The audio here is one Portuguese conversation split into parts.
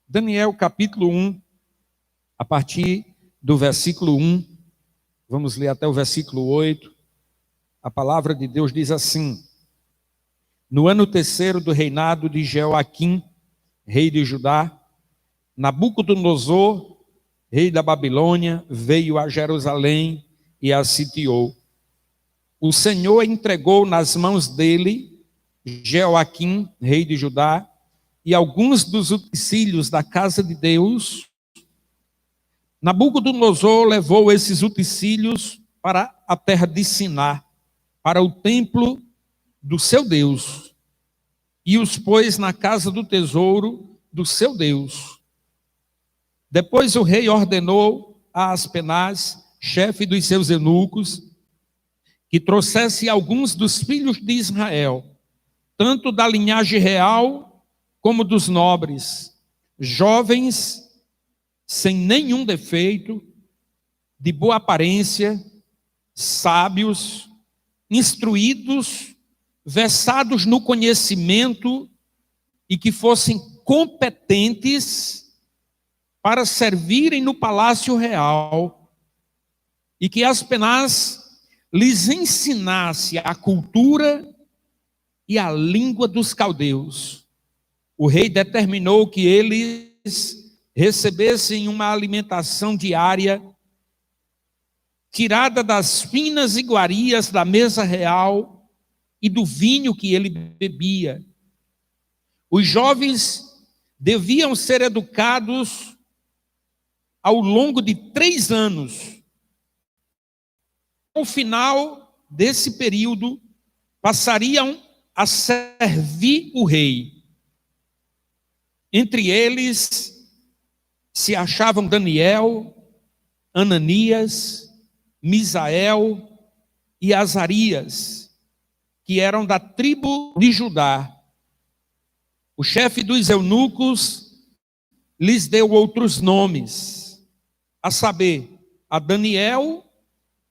Daniel capítulo 1, a partir do versículo 1, vamos ler até o versículo 8. A palavra de Deus diz assim: no ano terceiro do reinado de Jeoaquim, rei de Judá, Nabucodonosor, rei da Babilônia, veio a Jerusalém e a sitiou. O Senhor entregou nas mãos dele Jeoaquim, rei de Judá, e alguns dos utensílios da casa de Deus. Nabucodonosor levou esses utensílios para a terra de Siná, para o templo do seu Deus, e os pôs na casa do tesouro do seu Deus. Depois o rei ordenou a Aspenaz, chefe dos seus eunucos, que trouxesse alguns dos filhos de Israel, tanto da linhagem real como dos nobres, jovens, sem nenhum defeito, de boa aparência, sábios, instruídos, versados no conhecimento e que fossem competentes para servirem no palácio real, e que Aspenaz lhes ensinasse a cultura e a língua dos caldeus. O rei determinou que eles recebessem uma alimentação diária tirada das finas iguarias da mesa real e do vinho que ele bebia. Os jovens deviam ser educados ao longo de 3 anos. Ao final desse período, passariam a servir o rei. Entre eles se achavam Daniel, Ananias, Misael e Azarias, que eram da tribo de Judá. O chefe dos eunucos lhes deu outros nomes, a saber, a Daniel,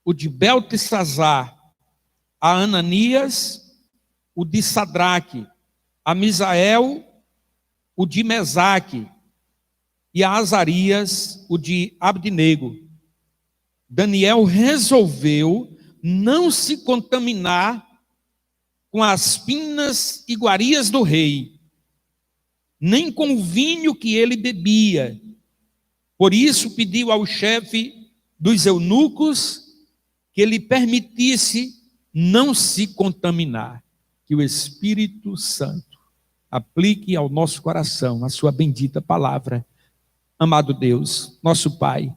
o de Beltesazar, a Ananias, o de Sadraque, a Misael, o de Mesaque, e a Azarias, o de Abdenego. Daniel resolveu não se contaminar com as finas iguarias do rei, nem com o vinho que ele bebia. Por isso pediu ao chefe dos eunucos que ele permitisse não se contaminar. Que o Espírito Santo aplique ao nosso coração a sua bendita palavra. Amado Deus, nosso Pai,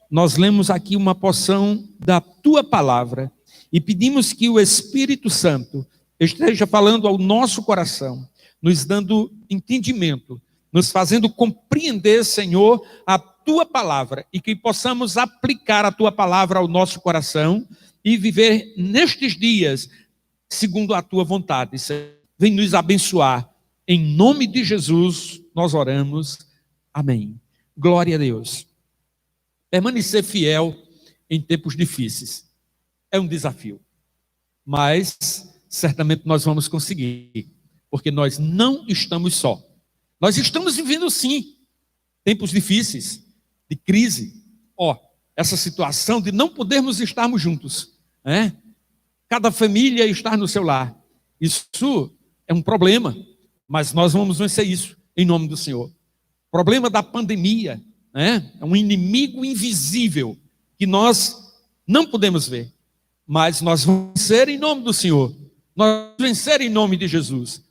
nós lemos aqui uma porção da tua palavra e pedimos que o Espírito Santo esteja falando ao nosso coração, nos dando entendimento, nos fazendo compreender, Senhor, a tua palavra, e que possamos aplicar a tua palavra ao nosso coração e viver nestes dias segundo a tua vontade. Vem nos abençoar. Em nome de Jesus nós oramos. Amém. Glória a Deus. Permanecer fiel em tempos difíceis é um desafio, mas certamente nós vamos conseguir, porque nós não estamos só. Nós estamos vivendo sim tempos difíceis, de crise. Essa situação de não podermos estarmos juntos, né? Cada família estar no seu lar, isso é um problema, mas nós vamos vencer isso em nome do Senhor. O problema da pandemia, né? É um inimigo invisível que nós não podemos ver, mas nós vamos vencer em nome do Senhor. Nós vamos vencer em nome de Jesus.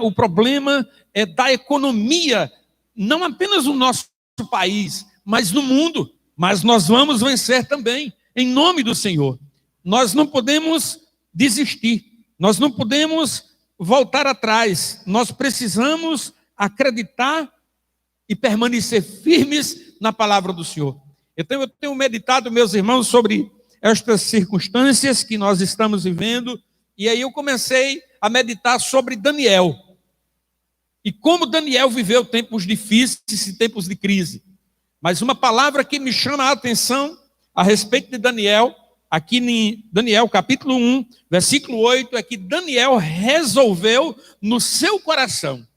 O problema é da economia, não apenas no nosso país, mas no mundo. Mas nós vamos vencer também, em nome do Senhor. Nós não podemos desistir, nós não podemos voltar atrás. Nós precisamos acreditar e permanecer firmes na palavra do Senhor. Então eu tenho meditado, meus irmãos, sobre estas circunstâncias que nós estamos vivendo, e aí eu comecei a meditar sobre Daniel, e como Daniel viveu tempos difíceis e tempos de crise. Mas uma palavra que me chama a atenção a respeito de Daniel, aqui em Daniel capítulo 1, versículo 8, é que Daniel resolveu no seu coração.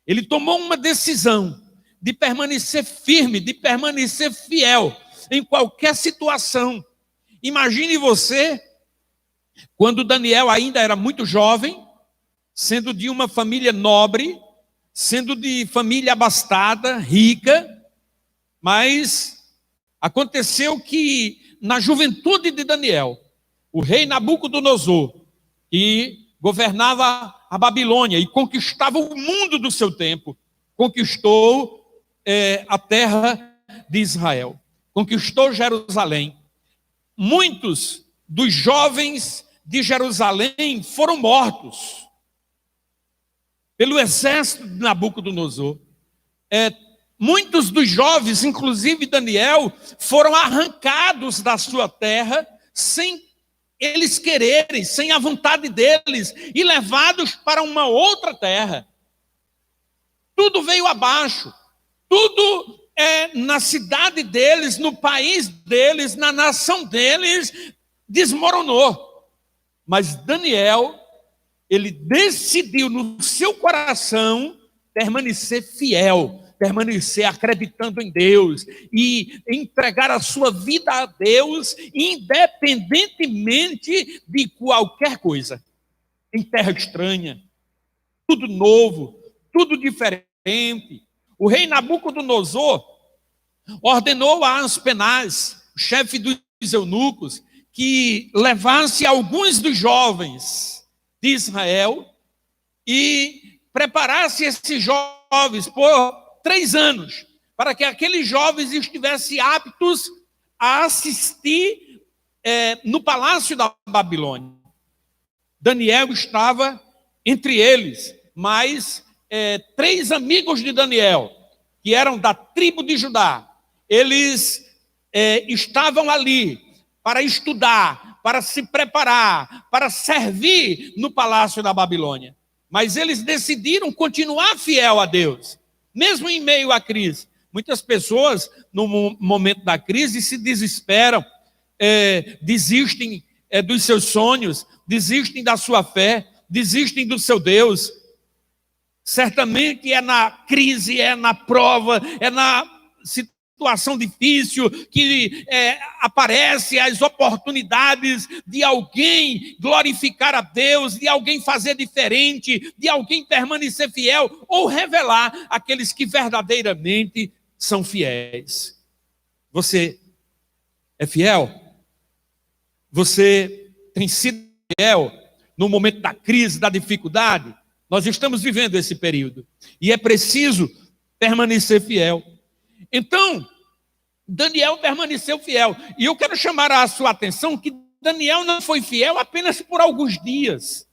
Ele tomou uma decisão de permanecer firme, de permanecer fiel em qualquer situação. Imagine você, quando Daniel ainda era muito jovem, sendo de uma família nobre, sendo de família abastada, rica, mas aconteceu que na juventude de Daniel, o rei Nabucodonosor, que governava a Babilônia e conquistava o mundo do seu tempo, conquistou a terra de Israel, conquistou Jerusalém. Muitos dos jovens de Jerusalém foram mortos pelo exército de Nabucodonosor. Muitos dos jovens, inclusive Daniel, foram arrancados da sua terra sem eles quererem, sem a vontade deles, e levados para uma outra terra. Tudo veio abaixo, tudo na cidade deles, no país deles, na nação deles, desmoronou. Mas Daniel, ele decidiu no seu coração permanecer fiel, permanecer acreditando em Deus e entregar a sua vida a Deus, independentemente de qualquer coisa. Em terra estranha, tudo novo, tudo diferente. O rei Nabucodonosor ordenou a Aspenaz, o chefe dos eunucos, que levasse alguns dos jovens de Israel e preparasse esses jovens por 3 anos, para que aqueles jovens estivessem aptos a assistir no palácio da Babilônia. Daniel estava entre eles, mas 3 amigos de Daniel, que eram da tribo de Judá, eles estavam ali para estudar, para se preparar, para servir no palácio da Babilônia. Mas eles decidiram continuar fiel a Deus, mesmo em meio à crise. Muitas pessoas, no momento da crise, se desesperam, desistem dos seus sonhos, desistem da sua fé, desistem do seu Deus. Certamente é na crise, é na prova, é na situação difícil que aparecem as oportunidades de alguém glorificar a Deus, de alguém fazer diferente, de alguém permanecer fiel ou revelar aqueles que verdadeiramente são fiéis. Você é fiel? Você tem sido fiel no momento da crise, da dificuldade? Nós estamos vivendo esse período e é preciso permanecer fiel. Então, Daniel permaneceu fiel. E eu quero chamar a sua atenção que Daniel não foi fiel apenas por alguns dias,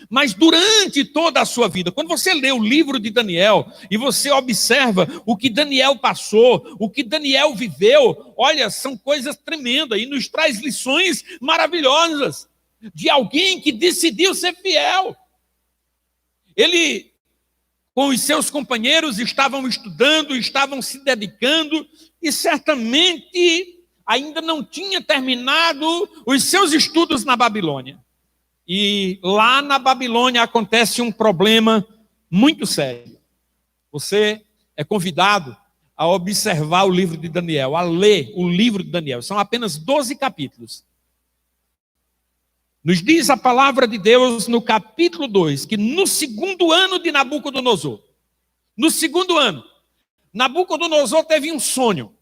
mas durante toda a sua vida. Quando você lê o livro de Daniel e você observa o que Daniel passou, o que Daniel viveu, olha, são coisas tremendas e nos traz lições maravilhosas de alguém que decidiu ser fiel. Ele, com os seus companheiros, estavam estudando, estavam se dedicando e certamente ainda não tinha terminado os seus estudos na Babilônia. E lá na Babilônia acontece um problema muito sério. Você é convidado a observar o livro de Daniel, a ler o livro de Daniel. São apenas 12 capítulos. Nos diz a palavra de Deus no capítulo 2, que no 2º ano de Nabucodonosor, no 2º ano, Nabucodonosor teve um sonho.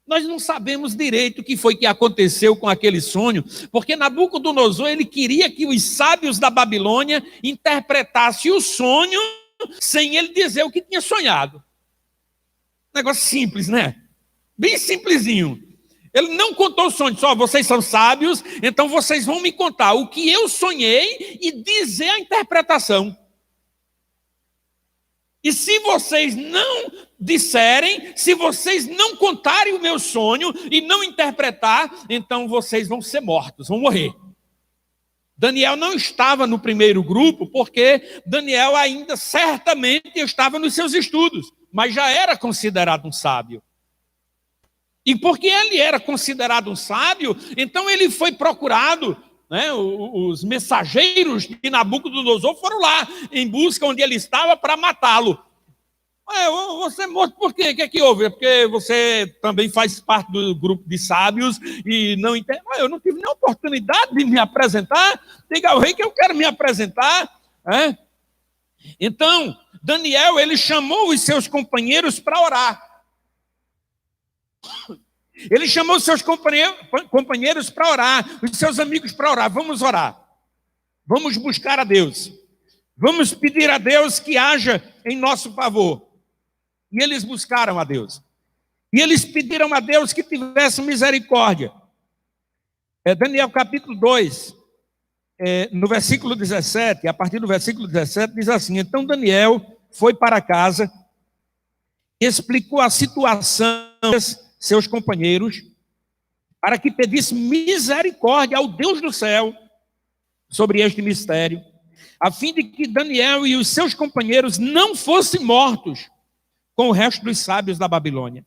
Nós não sabemos direito o que foi que aconteceu com aquele sonho, porque Nabucodonosor ele queria que os sábios da Babilônia interpretassem o sonho sem ele dizer o que tinha sonhado. Negócio simples, né? Bem simplesinho. Ele não contou o sonho, só vocês são sábios, então vocês vão me contar o que eu sonhei e dizer a interpretação. E se vocês não disserem, se vocês não contarem o meu sonho e não interpretar, então vocês vão ser mortos, vão morrer. Daniel não estava no primeiro grupo, porque Daniel ainda certamente estava nos seus estudos, mas já era considerado um sábio. E porque ele era considerado um sábio, então ele foi procurado, né? Os mensageiros de Nabucodonosor foram lá em busca onde ele estava para matá-lo. Você é morto por quê? O que é que houve? É porque você também faz parte do grupo de sábios e não entende. Eu não tive nem oportunidade de me apresentar. Diga ao rei que eu quero me apresentar. Então, Daniel, ele chamou os seus companheiros para orar. Ele chamou os seus companheiros para orar, os seus amigos para orar. Vamos orar. Vamos buscar a Deus. Vamos pedir a Deus que haja em nosso favor. E eles buscaram a Deus. E eles pediram a Deus que tivesse misericórdia. Daniel capítulo 2, no versículo 17, a partir do versículo 17, diz assim: então Daniel foi para casa, explicou a situação aos seus companheiros, para que pedisse misericórdia ao Deus do céu sobre este mistério, a fim de que Daniel e os seus companheiros não fossem mortos com o resto dos sábios da Babilônia.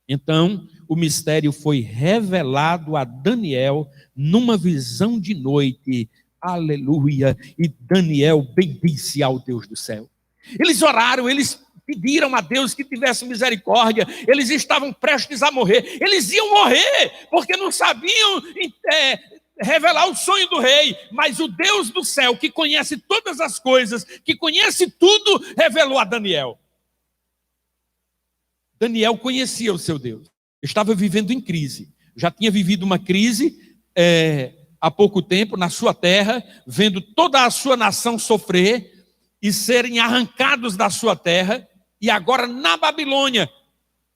Então, o mistério foi revelado a Daniel numa visão de noite. Aleluia! E Daniel bendisse ao Deus do céu. Eles oraram, eles pediram a Deus que tivesse misericórdia. Eles estavam prestes a morrer. Eles iam morrer, porque não sabiam revelar o sonho do rei. Mas o Deus do céu, que conhece todas as coisas, que conhece tudo, revelou a Daniel. Daniel conhecia o seu Deus, estava vivendo em crise, já tinha vivido uma crise há pouco tempo na sua terra, vendo toda a sua nação sofrer e serem arrancados da sua terra, e agora na Babilônia,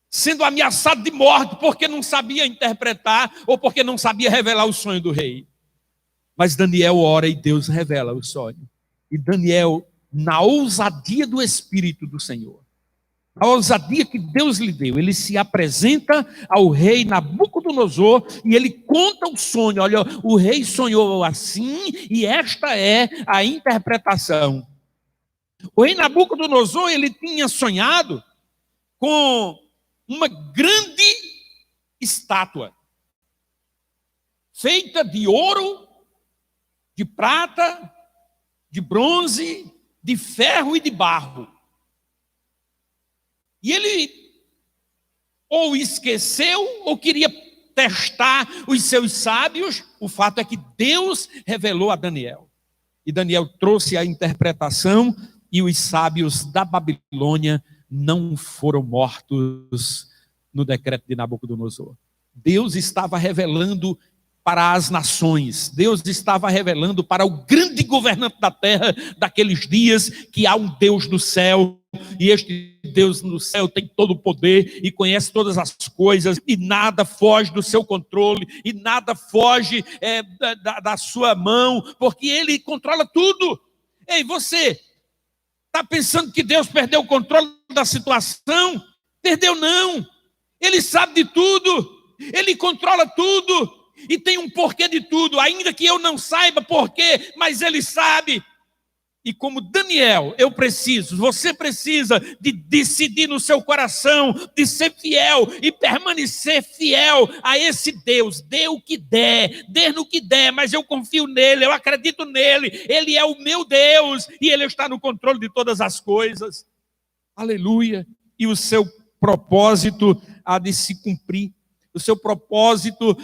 sendo ameaçado de morte, porque não sabia interpretar, ou porque não sabia revelar o sonho do rei. Mas Daniel ora e Deus revela o sonho, e Daniel, na ousadia do Espírito do Senhor, a ousadia que Deus lhe deu, ele se apresenta ao rei Nabucodonosor e ele conta o sonho. Olha, o rei sonhou assim e esta é a interpretação. O rei Nabucodonosor, ele tinha sonhado com uma grande estátua feita de ouro, de prata, de bronze, de ferro e de barro. E ele ou esqueceu ou queria testar os seus sábios. O fato é que Deus revelou a Daniel. E Daniel trouxe a interpretação e os sábios da Babilônia não foram mortos no decreto de Nabucodonosor. Deus estava revelando para as nações, Deus estava revelando para o grande governante da terra daqueles dias que há um Deus no céu, e este Deus no céu tem todo o poder e conhece todas as coisas, e nada foge do seu controle, e nada foge da sua mão, porque Ele controla tudo. Ei, você está pensando que Deus perdeu o controle da situação? Perdeu não, Ele sabe de tudo, Ele controla tudo, e tem um porquê de tudo, ainda que eu não saiba porquê, mas Ele sabe. E como Daniel, você precisa de decidir no seu coração, de ser fiel e permanecer fiel a esse Deus. Dê o que der, dê no que der, mas eu confio nele, eu acredito nele, ele é o meu Deus e ele está no controle de todas as coisas. Aleluia! E o seu propósito há de se cumprir. O seu propósito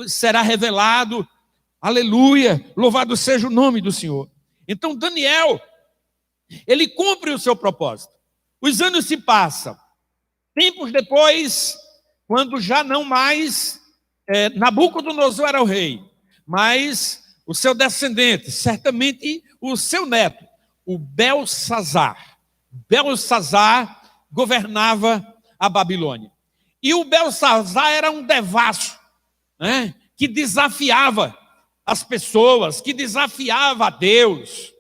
será revelado. Aleluia! Louvado seja o nome do Senhor. Então Daniel, ele cumpre o seu propósito. Os anos se passam. Tempos depois, quando já não mais Nabucodonosor era o rei, mas o seu descendente, certamente o seu neto, o Belsazar. Belsazar governava a Babilônia. E o Belsazar era um devasso, né, que desafiava as pessoas, que desafiava a Deus.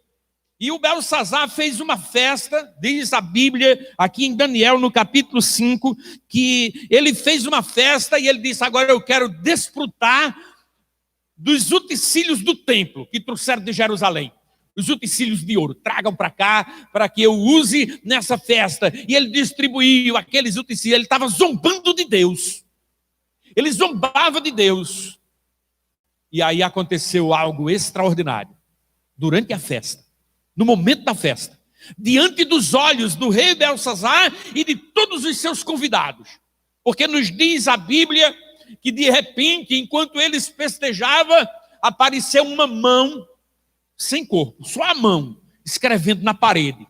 E o Belsazar fez uma festa, diz a Bíblia, aqui em Daniel, no capítulo 5, que ele fez uma festa e ele disse: agora eu quero desfrutar dos utensílios do templo que trouxeram de Jerusalém. Os utensílios de ouro, tragam para cá, para que eu use nessa festa. E ele distribuiu aqueles utensílios, ele estava zombando de Deus. Ele zombava de Deus. E aí aconteceu algo extraordinário. Durante a festa, no momento da festa, diante dos olhos do rei Belsazar e de todos os seus convidados. Porque nos diz a Bíblia que de repente, enquanto eles festejavam, apareceu uma mão sem corpo, só a mão, escrevendo na parede.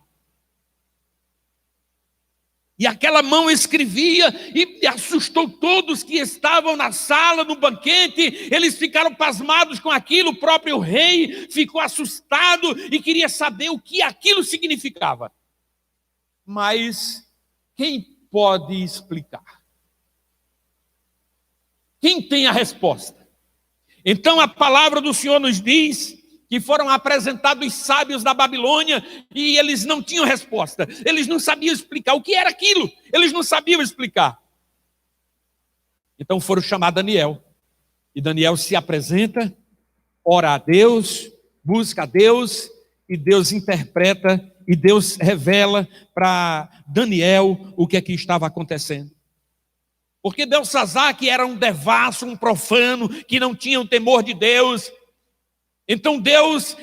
E aquela mão escrevia e assustou todos que estavam na sala, no banquete. Eles ficaram pasmados com aquilo. O próprio rei ficou assustado e queria saber o que aquilo significava. Mas quem pode explicar? Quem tem a resposta? Então a palavra do Senhor nos diz que foram apresentados os sábios da Babilônia e eles não tinham resposta. Eles não sabiam explicar o que era aquilo. Eles não sabiam explicar. Então foram chamar Daniel. E Daniel se apresenta, ora a Deus, busca a Deus, e Deus interpreta, e Deus revela para Daniel o que é que estava acontecendo. Porque Belsazar, que era um devasso, um profano, que não tinha o temor de Deus, então Deus,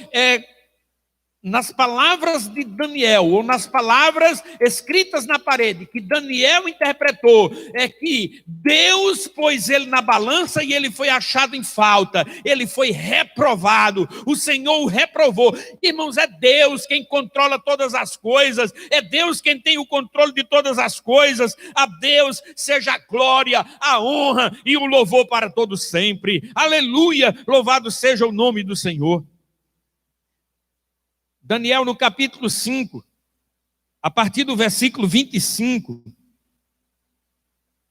nas palavras de Daniel, ou nas palavras escritas na parede, que Daniel interpretou, é que Deus pôs ele na balança e ele foi achado em falta, ele foi reprovado, o Senhor o reprovou. Irmãos, é Deus quem controla todas as coisas, é Deus quem tem o controle de todas as coisas. A Deus seja a glória, a honra e o louvor para todos sempre. Aleluia, louvado seja o nome do Senhor. Daniel, no capítulo 5, a partir do versículo 25,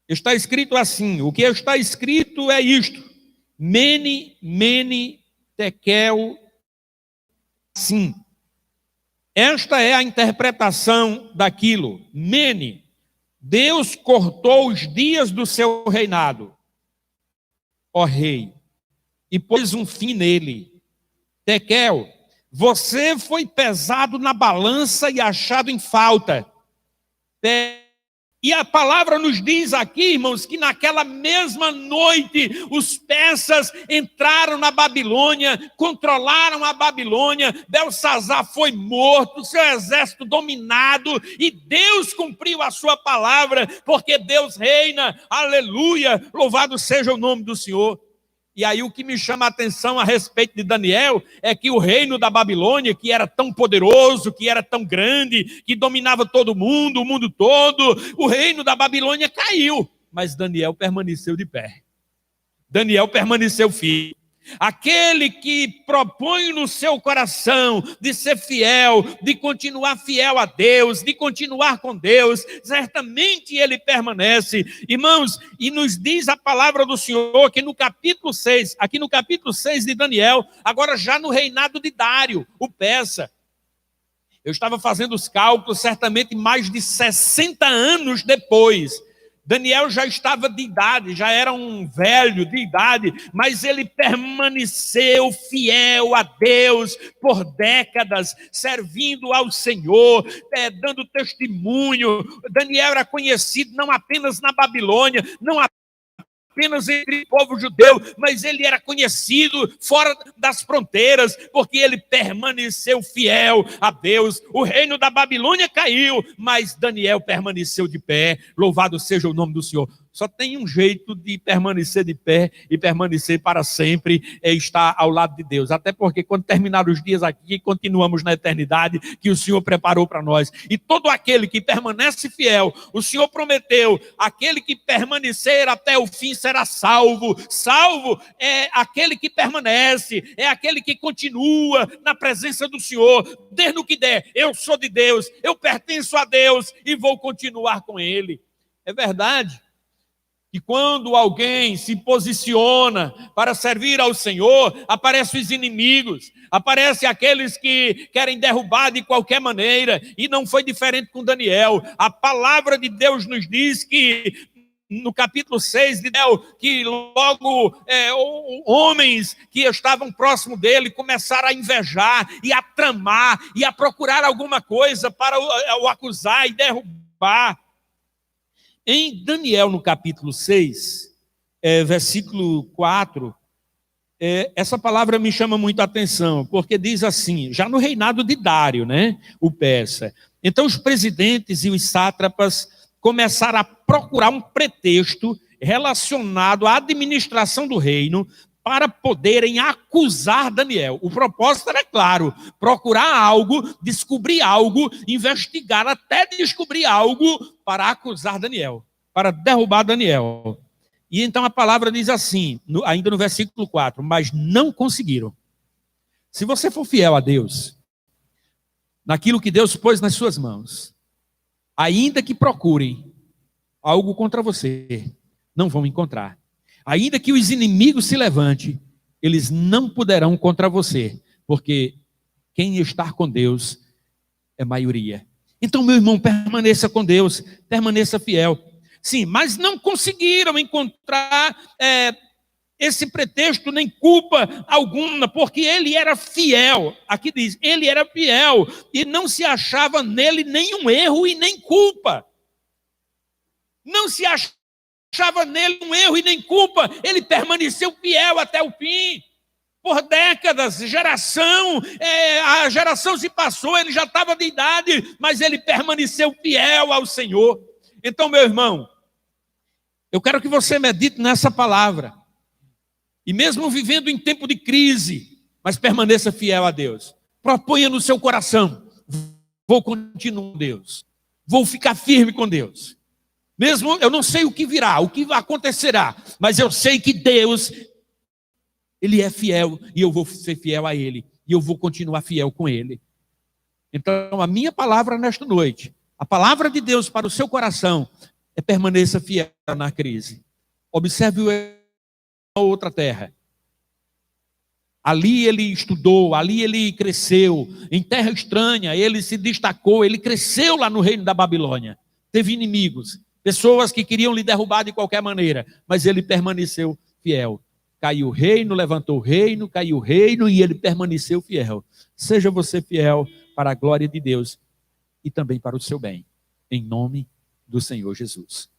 está escrito assim, o que está escrito é isto: Mene, Mene, Tekel, sim. Esta é a interpretação daquilo. Mene, Deus cortou os dias do seu reinado, ó rei, e pôs um fim nele. Tekel, você foi pesado na balança e achado em falta. E a palavra nos diz aqui, irmãos, que naquela mesma noite os persas entraram na Babilônia, controlaram a Babilônia, Belsazar foi morto, seu exército dominado, e Deus cumpriu a sua palavra, porque Deus reina, aleluia, louvado seja o nome do Senhor. E aí o que me chama a atenção a respeito de Daniel é que o reino da Babilônia, que era tão poderoso, que era tão grande, que dominava todo mundo, o mundo todo, o reino da Babilônia caiu, mas Daniel permaneceu de pé. Daniel permaneceu firme. Aquele que propõe no seu coração de ser fiel, de continuar fiel a Deus, de continuar com Deus, certamente ele permanece. Irmãos, e nos diz a palavra do Senhor que no capítulo 6, aqui no capítulo 6 de Daniel, agora já no reinado de Dário, o persa, eu estava fazendo os cálculos, certamente mais de 60 anos depois, Daniel já estava de idade, já era um velho de idade, mas ele permaneceu fiel a Deus por décadas, servindo ao Senhor, dando testemunho. Daniel era conhecido não apenas na Babilônia, não apenas entre o povo judeu, mas ele era conhecido fora das fronteiras, porque ele permaneceu fiel a Deus. O reino da Babilônia caiu, mas Daniel permaneceu de pé. Louvado seja o nome do Senhor. Só tem um jeito de permanecer de pé e permanecer para sempre, é estar ao lado de Deus. Até porque quando terminar os dias aqui, continuamos na eternidade que o Senhor preparou para nós. E todo aquele que permanece fiel, o Senhor prometeu, aquele que permanecer até o fim será salvo. Salvo é aquele que permanece, é aquele que continua na presença do Senhor. Desde o que der, eu sou de Deus, eu pertenço a Deus e vou continuar com Ele. É verdade que quando alguém se posiciona para servir ao Senhor, aparecem os inimigos, aparecem aqueles que querem derrubar de qualquer maneira, e não foi diferente com Daniel. A palavra de Deus nos diz que no capítulo 6 de Daniel, que logo homens que estavam próximo dele começaram a invejar e a tramar e a procurar alguma coisa para o acusar e derrubar. Em Daniel, no capítulo 6, versículo 4, essa palavra me chama muito a atenção, porque diz assim, já no reinado de Dário, né, o persa. Então os presidentes e os sátrapas começaram a procurar um pretexto relacionado à administração do reino para poderem acusar Daniel. O propósito era claro, procurar algo, descobrir algo, investigar até descobrir algo para acusar Daniel, para derrubar Daniel. E então a palavra diz assim, ainda no versículo 4, mas não conseguiram. Se você for fiel a Deus, naquilo que Deus pôs nas suas mãos, ainda que procurem algo contra você, não vão encontrar. Ainda que os inimigos se levantem, eles não poderão contra você, porque quem está com Deus é maioria. Então, meu irmão, permaneça com Deus, permaneça fiel. Sim, mas não conseguiram encontrar esse pretexto nem culpa alguma, porque ele era fiel. Aqui diz, ele era fiel e não se achava nele nenhum erro e nem culpa. Não se achava nele um erro e nem culpa. Ele permaneceu fiel até o fim. Por décadas, a geração se passou, ele já estava de idade, mas ele permaneceu fiel ao Senhor. Então, meu irmão, eu quero que você medite nessa palavra. E mesmo vivendo em tempo de crise, mas permaneça fiel a Deus. Proponha no seu coração, vou continuar com Deus. Vou ficar firme com Deus. Mesmo eu não sei o que virá, o que acontecerá, mas eu sei que Deus, Ele é fiel e eu vou ser fiel a Ele. E eu vou continuar fiel com Ele. Então, a minha palavra nesta noite, a palavra de Deus para o seu coração, é permaneça fiel na crise. Observe a outra terra. Ali ele estudou, ali ele cresceu. Em terra estranha, ele se destacou, ele cresceu lá no reino da Babilônia. Teve inimigos, pessoas que queriam lhe derrubar de qualquer maneira, mas ele permaneceu fiel. Caiu o reino, levantou o reino, caiu o reino e ele permaneceu fiel. Seja você fiel para a glória de Deus e também para o seu bem. Em nome do Senhor Jesus.